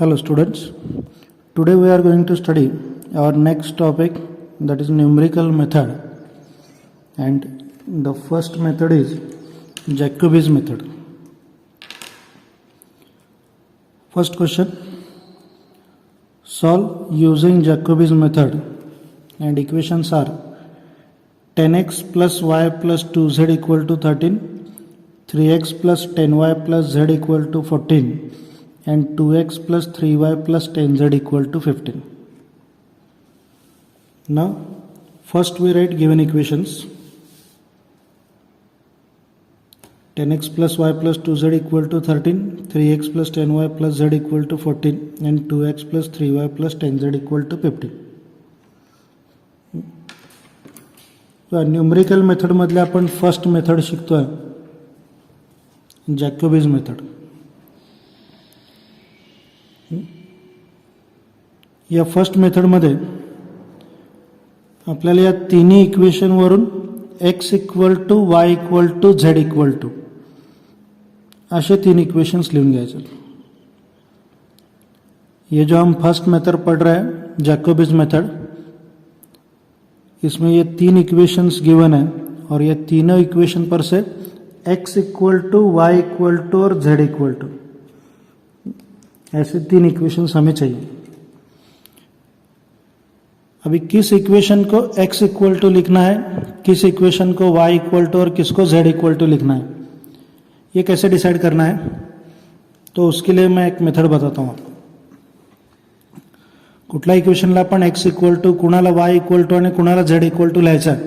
Hello students, today we are going to study our next topic, that is numerical method, and the first method is Jacobi's method. First question, solve using Jacobi's method, and equations are 10x plus y plus 2z equal to 13, 3x plus 10y plus z equal to 14, and 2x plus 3y plus 10z equal to 15. Now first we write given equations. 10x plus y plus 2z equal to 13, 3x plus 10y plus z equal to 14, and 2x plus 3y plus 10z equal to 15. Numerical method मधले आपण first method शिकतोय, जॅकोबीज method. या first मेथडमध्ये आपल्याला या तिन्ही इक्वेशनवरून x equal to y equal to z equal to असे तीन इक्वेशंस लिखून घ्यायचे. ये जो हम फर्स्ट मेथड पढ़ रहे हैं जैकोबीज मेथड, इसमें ये तीन इक्वेशंस गिवन है और ये तीनों इक्वेशन पर से x equal to y equal to और z इक्वल टू ऐसे तीन इक्वेशंस हमें चाहिए. अभी किस इक्वेशन को x इक्वल टू लिखना है, किस इक्वेशन को y इक्वल टू और किसको z इक्वल टू लिखना है, ये कैसे डिसाइड करना है, तो उसके लिए मैं एक मेथड बताता हूँ आपको. कुठल्या इक्वेशनला आपण x इक्वल टू, कुणाला y इक्वल टू आणि कुणाला z इक्वल टू लिहायचं आहे,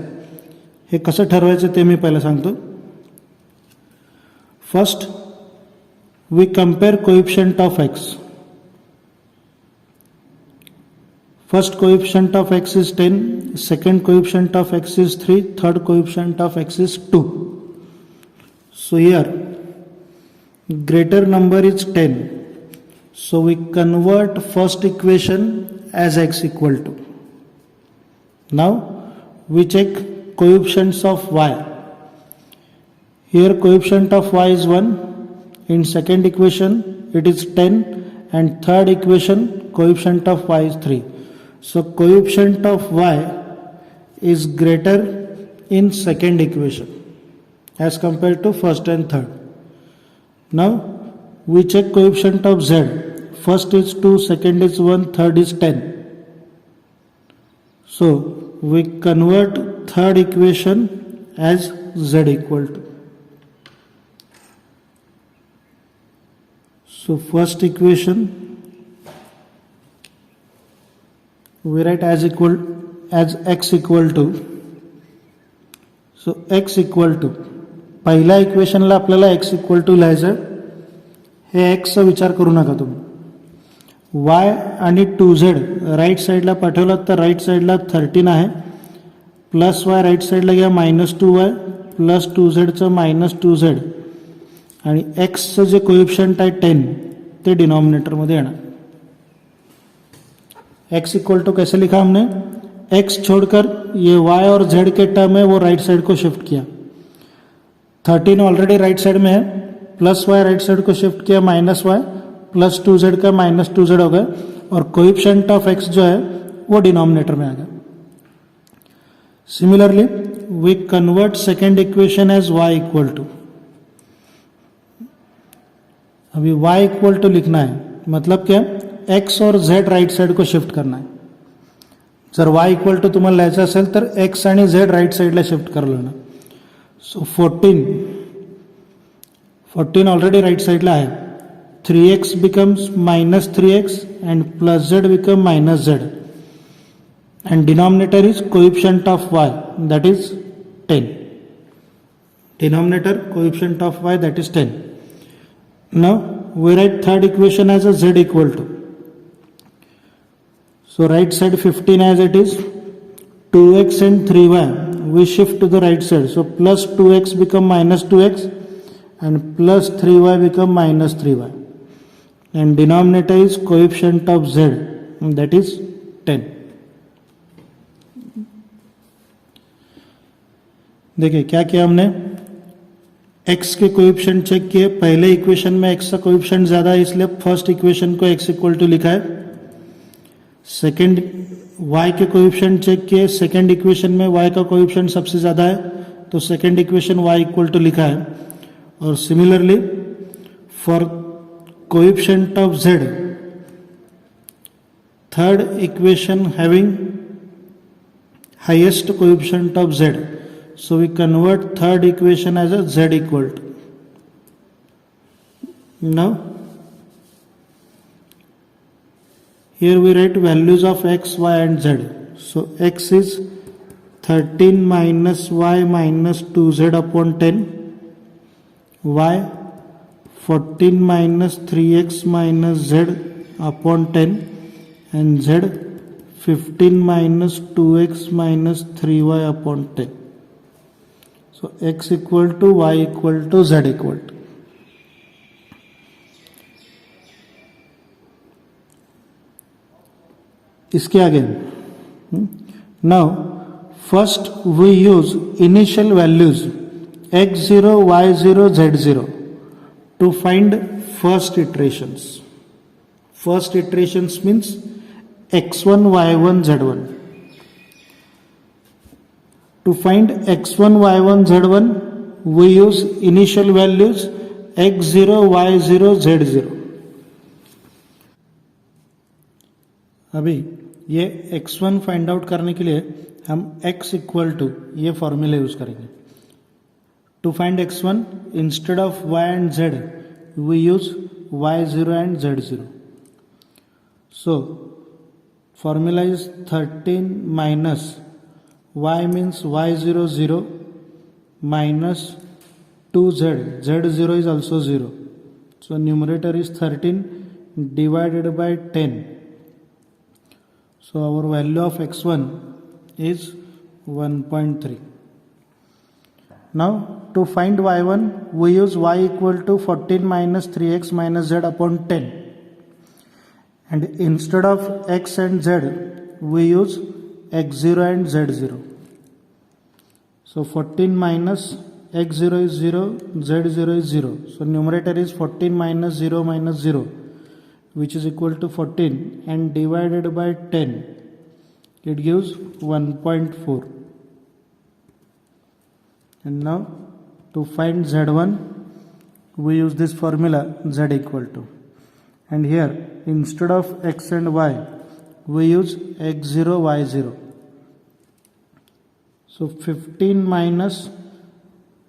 हे कसं ठरवायचं ते मी पहिला सांगतो. First we compare coefficient of x. First coefficient of x is 10, second coefficient of x is 3, third coefficient of x is 2. So here greater number is 10, so we convert first equation as x equal to. Now we check coefficients of y. Here coefficient of y is 1, in second equation it is 10, and third equation coefficient of y is 3. So coefficient of y is greater in second equation as compared to first and third. Now we check coefficient of z. First is 2, second is 1, third is 10. So we convert third equation as z equal to. So first equation we write as x equal to. So x equal to, पहिल्या इक्वेशनला आपल्याला x equal to लिहायचं. हे x चा विचार करू नका तुम्ही. y आणि 2z right साईडला पाठवलात तर राईट साईडला 13 आहे, प्लस y राईट साईडला घ्या -2y प्लस 2zचं -2z, आणि x चं जे कोएफिशिएंट आहे 10 ते डिनोमिनेटरमध्ये येणार. x इक्वल टू कैसे लिखा हमने, x छोड़कर ये y और z के टर्म है वो राइट साइड को शिफ्ट किया. 13 ऑलरेडी राइट साइड में है, प्लस y राइट साइड को शिफ्ट किया -y प्लस 2z का -2z हो गया, और कोएफिशिएंट ऑफ x जो है वो डिनोमिनेटर में आ गया. Similarly we convert second equation as y equal to. अभी y इक्वल टू लिखना है, मतलब क्या, x और z राइट साइड को शिफ्ट करना है. जर y इक्वल टू तुम्हाला लिहायचं असेल तर x आणि z राइट साइडला शिफ्ट करलं ना. सो 14 ऑलरेडी राइट साइडला आहे. 3x becomes -3x and plus z become -z, and denominator is coefficient of y, that is 10. Denominator coefficient of y, that is 10. Now we write third equation as a z equal to. So right side 15 as it is, 2x and 3y we shift to the right side. So plus 2x become -2x and plus 3y become -3y, and denominator is coefficient of z, that is 10. देखिए क्या किया हमने, x के coefficient check किए, पहले equation में x का coefficient ज़्यादा है इसलिए फर्स्ट इक्वेशन को x इक्वल टू लिखा है। सेकंड y के कोएफिशिएंट चेक किए, सेकंड इक्वेशन में y का कोएफिशिएंट सबसे ज़्यादा है तो second equation y equal to लिखा है। और similarly for coefficient of z, third equation having highest coefficient of z, so we convert third equation as a z equal to. Now here we write values of x, y and z. So x is 13 minus y minus 2z upon 10, y 14 minus 3x minus z upon 10, and z 15 minus 2x minus 3y upon 10. So x equal to y equal to z equal to. इसके आगे now first we use initial values x0, y0, z0 to find first iterations. First iterations means x1, y1, z1. To find x1, y1, z1 we use initial values x0, y0, z0. अभी ये x1 find out करने के लिए हम x equal to ये formula use करेंगे. To find x1 instead of y and z we use y0 and z0. So formula is 13 minus y means y0 0 minus 2z, z0 is also 0. So numerator is 13 divided by 10. So our value of x1 is 1.3. Now to find y1 we use y equal to 14 minus 3x minus z upon 10. And instead of x and z we use x0 and z0. So 14 minus x0 is 0, z0 is 0. So numerator is 14 minus 0 minus 0 which is equal to 14 and divided by 10 it gives 1.4. And now to find z1 we use this formula z equal to, and here instead of x and y we use x0, y0. So 15 minus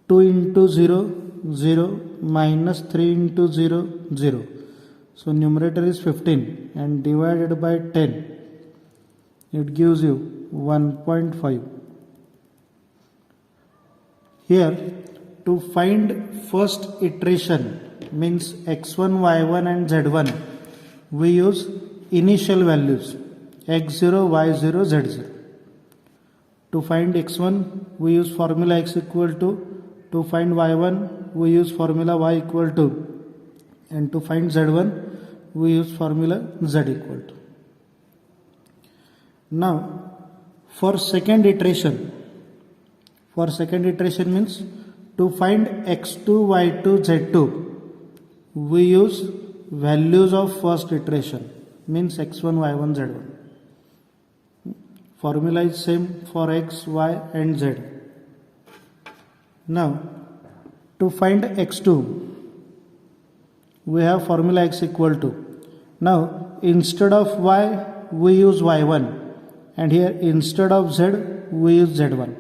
2 into 0, 0 minus 3 into 0, 0. So numerator is 15 and divided by 10 it gives you 1.5. Here to find first iteration means x1, y1 and z1 we use initial values x0, y0, z0. To find x1 we use formula x equal to find y1 we use formula y equal to, and to find z1 we use formula z equal to. Now for second iteration means to find x2, y2, z2 we use values of first iteration means x1, y1, z1. Formula is same for x, y and z. Now to find x2 we have formula x equal to. Now instead of y we use y1 and here instead of z we use z1.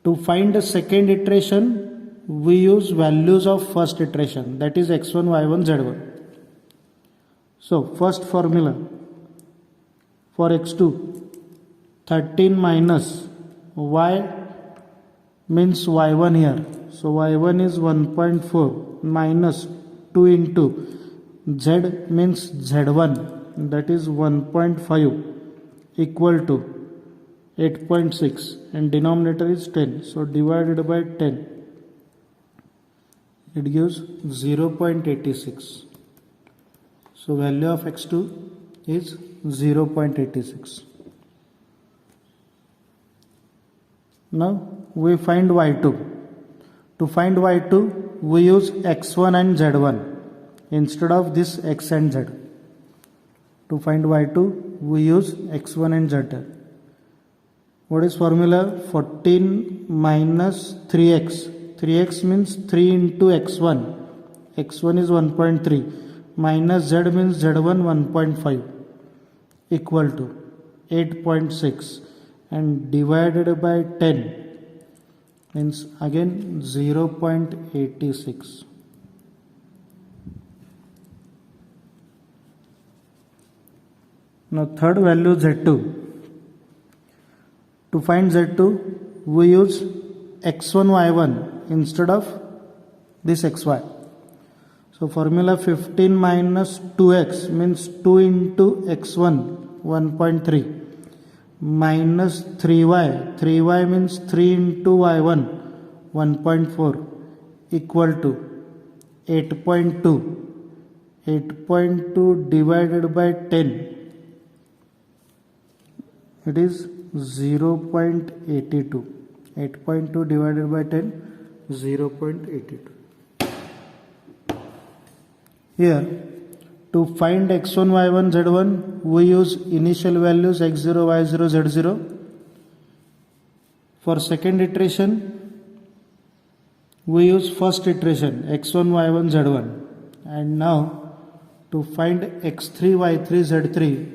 To find the second iteration we use values of first iteration, that is x1, y1, z1. So first formula for x2 13 minus y means y1 here. So y1 is 1.4 minus 2 into z means z1, that is 1.5 equal to 8.6 and denominator is 10. So divided by 10 it gives 0.86. So value of x2 is 0.86. Now we find y2. To find y2, we use x1 and z1 instead of this x and z. To find y2, we use x1 and z. What is formula? 14 minus 3x. 3x means 3 into x1. x1 is 1.3 minus z means z1 1.5 equal to 8.6 and divided by 10 means again 0.86. Now third value z2. To find z2, we use x1 y1 instead of this xy. So formula 15 minus 2x means 2 into x1 1.3 minus 3y. 3y means 3 into y1 1.4 equal to 8.2. 8.2 divided by 10. It is 0.82. 8.2 divided by 10, 0.82. Here, to find x1, y1, z1, we use initial values x0, y0, z0. For second iteration, we use first iteration x1, y1, z1. And now, to find x3, y3, z3,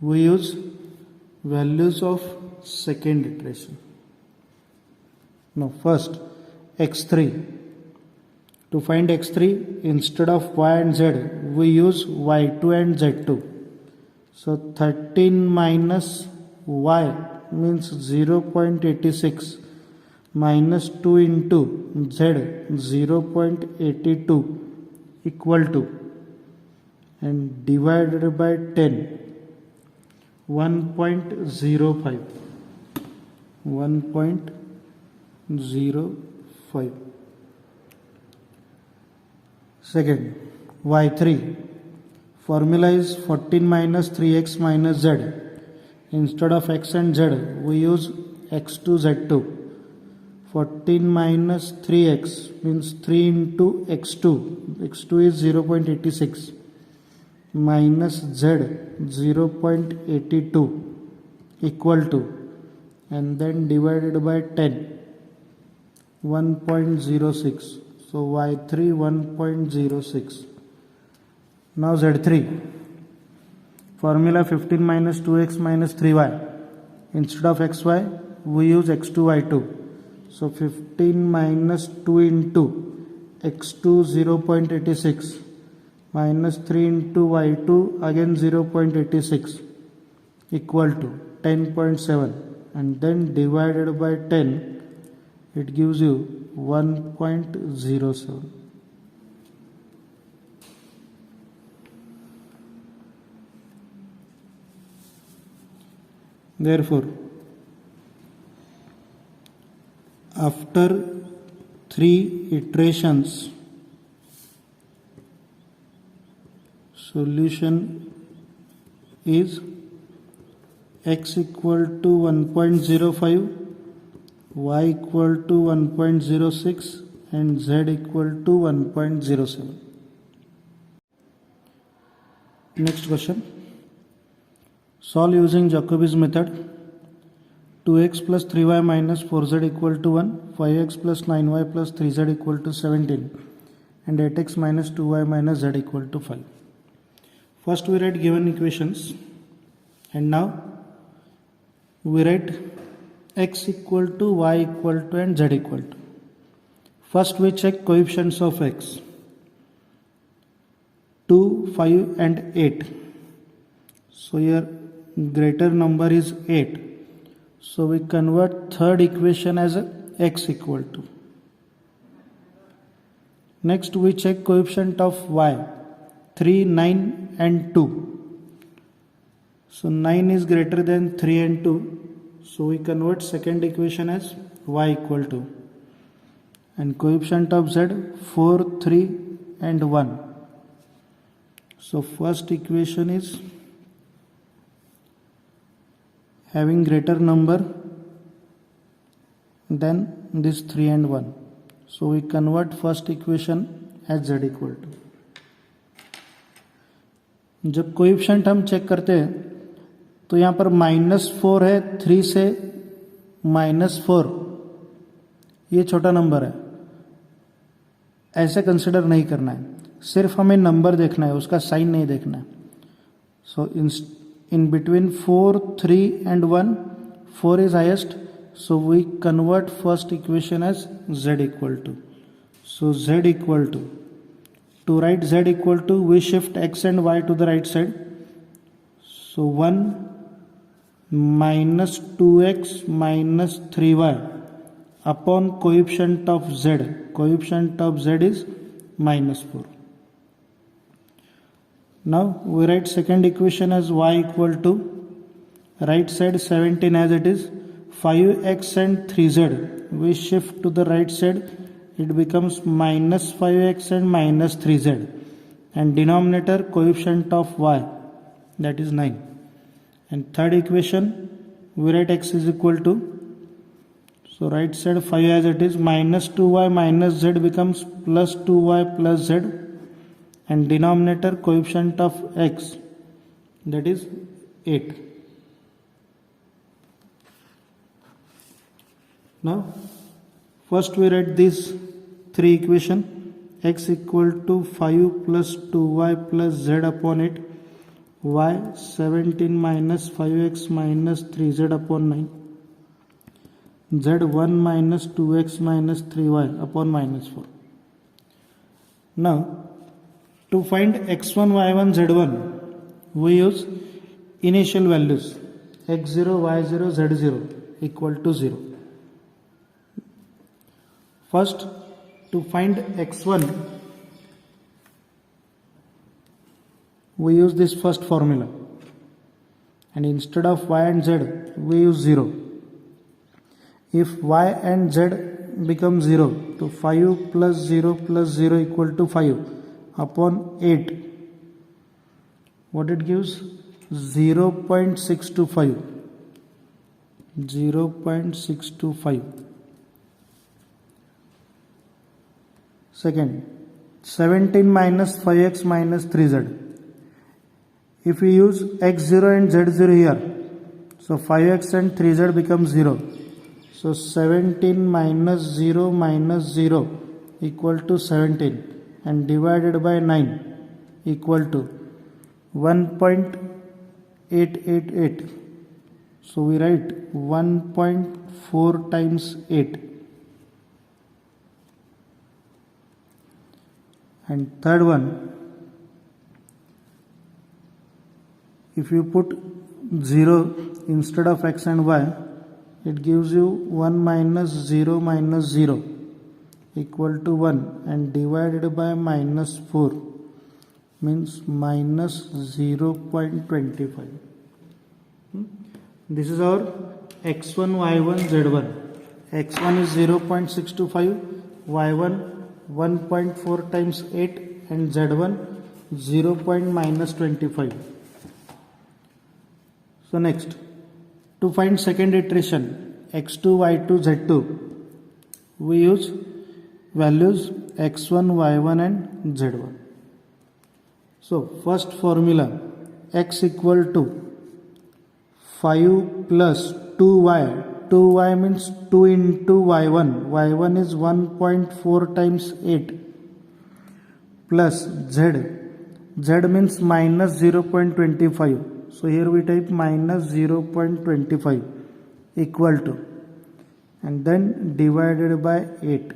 we use values of second iteration. Now first x3. To find x3, instead of y and z, we use y2 and z2. So 13 minus y means 0.86 minus 2 into z 0.82 equal to and divided by 10 1.05. 1.05. Second, y3. Formula is 14 minus 3x minus z. Instead of x and z, we use x2, z2. 14 minus 3x means 3 into x2. x2 is 0.86 minus z 0.82 equal to and then divided by 10 1.06. So y3 1.06. Now z3. Formula 15 minus 2x minus 3y. Instead of xy, we use x2, y2. So 15 minus 2 into x2 0.86 minus 3 into y2 again 0.86 equal to 10.7 and then divided by 10, it gives you 1.07. Therefore, after 3 iterations, solution is x equal to 1.05, y equal to 1.06 and z equal to 1.07. Next question. Solve using Jacobi's method. 2x plus 3y minus 4z equal to 1, 5x plus 9y plus 3z equal to 17 and 8x minus 2y minus z equal to 5. First we write given equations and now we write x equal to y equal to and z equal to. First we check coefficients of x. 2, 5 and 8. So here greater number is 8. So we convert third equation as x equal to. Next we check coefficient of y. 3, 9 and 2. So 9 is greater than 3 and 2. So we convert second equation as y equal to. And coefficient of z 4, 3 and 1. So first equation is having greater number than this 3 and 1. So we convert first equation as z equal to. जब coefficient हम check करते हैं तो यहाँ पर -4 है, 3 से -4 ये छोटा नंबर है, ऐसे कंसिडर नहीं करना है, सिर्फ हमें नंबर देखना है, उसका साइन नहीं देखना है. सो in between 4, 3 and 1, 4 is highest, so we convert first equation as z equal to. So z equal to write z equal to, we shift x and y to the right side. So 1 minus 2x minus 3y upon coefficient of z. Coefficient of z is -4. Now we write second equation as y equal to, right side 17 as it is, 5x and 3z. We shift to the right side, it becomes minus 5x and minus 3z, and denominator coefficient of y, that is 9. And third equation we write x is equal to, so right side 5 as it is, minus 2y minus z becomes plus 2y plus z, and denominator coefficient of x, that is 8. Now first we write these three equation, x equal to 5 plus 2y plus z upon 8, y 17 minus 5x minus 3z upon 9, z 1 minus 2x minus 3y upon minus 4. Now to find x1, y1, z1, we use initial values x0, y0, z0 equal to 0. First, to find x1, we use this first formula, and instead of y and z we use 0. If y and z become 0, to 5 plus 0 plus 0 equal to 5 upon 8, what it gives? 0.625. 0.625. Second, 17 minus 5x minus 3z. If we use x0 and z0 here, so 5x and 3z becomes 0. So 17 minus 0 minus 0 equal to 17, and divided by 9 equal to 1.888. So we write 1.4 times 8. And third one, if you put 0 instead of x and y, it gives you 1 minus 0 minus 0 equal to 1, and divided by minus 4 means minus 0.25. This is our x1, y1, z1. x1 is 0.625, y1 1.4 times 8, and z1 0.25. So next, to find second iteration x2, y2, z2, we use values x1, y1 and z1. So first formula, x equal to 5 plus 2y. 2y means 2 into y1. y1 is 1.4 times 8 plus z. Z means minus 0.25. So here we type minus 0.25 equal to, and then divided by 8.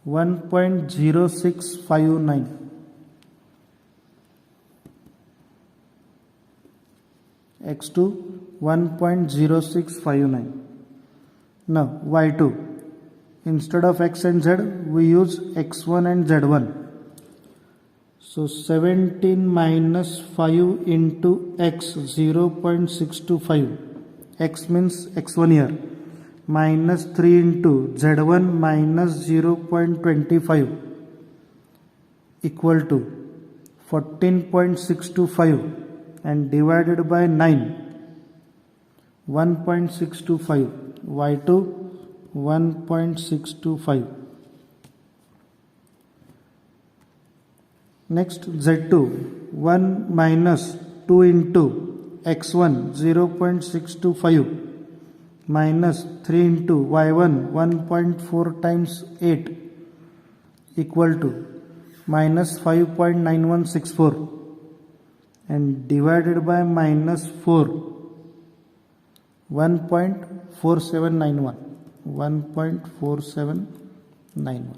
1.0659. x2 1.0659. Now y2, instead of x and z we use x1 and z1. So 17 minus 5 into x, 0.625. X means x1 here. Minus 3 into z1 minus 0.25 equal to 14.625, and divided by 9. 1.625. y2 1.625. Next Z2, 1 minus 2 into x1 0.625 minus 3 into y1 1.4 times 8 equal to minus 5.9164 and divided by minus 4 1.4791.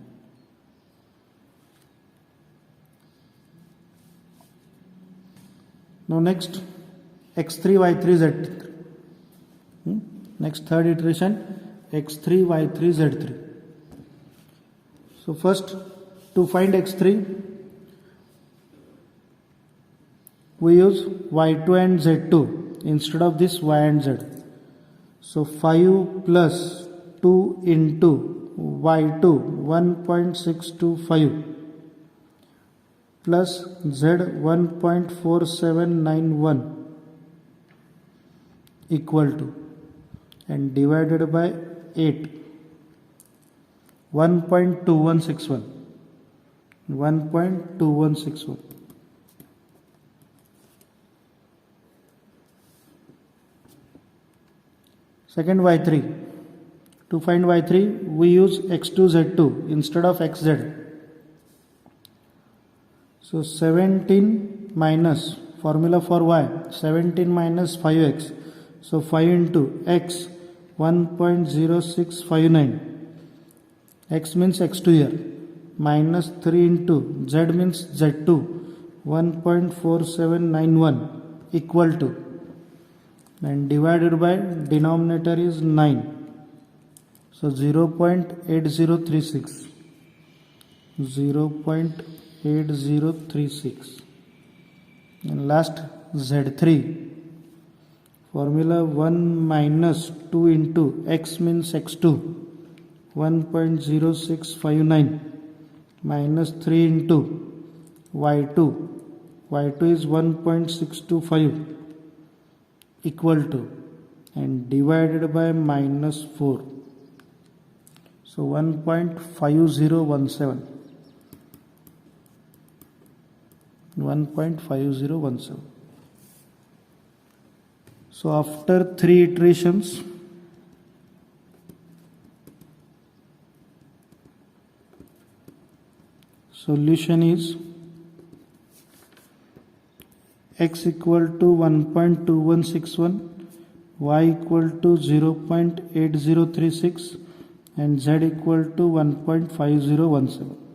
Now next x3 y3 z3. Next third iteration x3 y3 z3. So first, to find x3 we use y2 and z2 instead of this y and z. So 5 plus 2 into y2 1.625 plus z 1.4791 equal to, and divided by 8, 1.2161. Second y3. To find y3 we use x2 z2 instead of xz. So 17 minus, formula for y, 17 minus 5x. So 5 into x 1.0659. X means x2 here. Minus 3 into z means z2 1.4791 equal to, and divided by denominator is 9. So 0.8036. 0.8036. And last z3. Formula 1 minus 2 into x means x2 1.0659 minus 3 into y2 is 1.625 equal to, and divided by minus 4. So 1.5017. 1.5017. So after 3 iterations, solution is x equal to 1.2161, y equal to 0.8036 and z equal to 1.5017.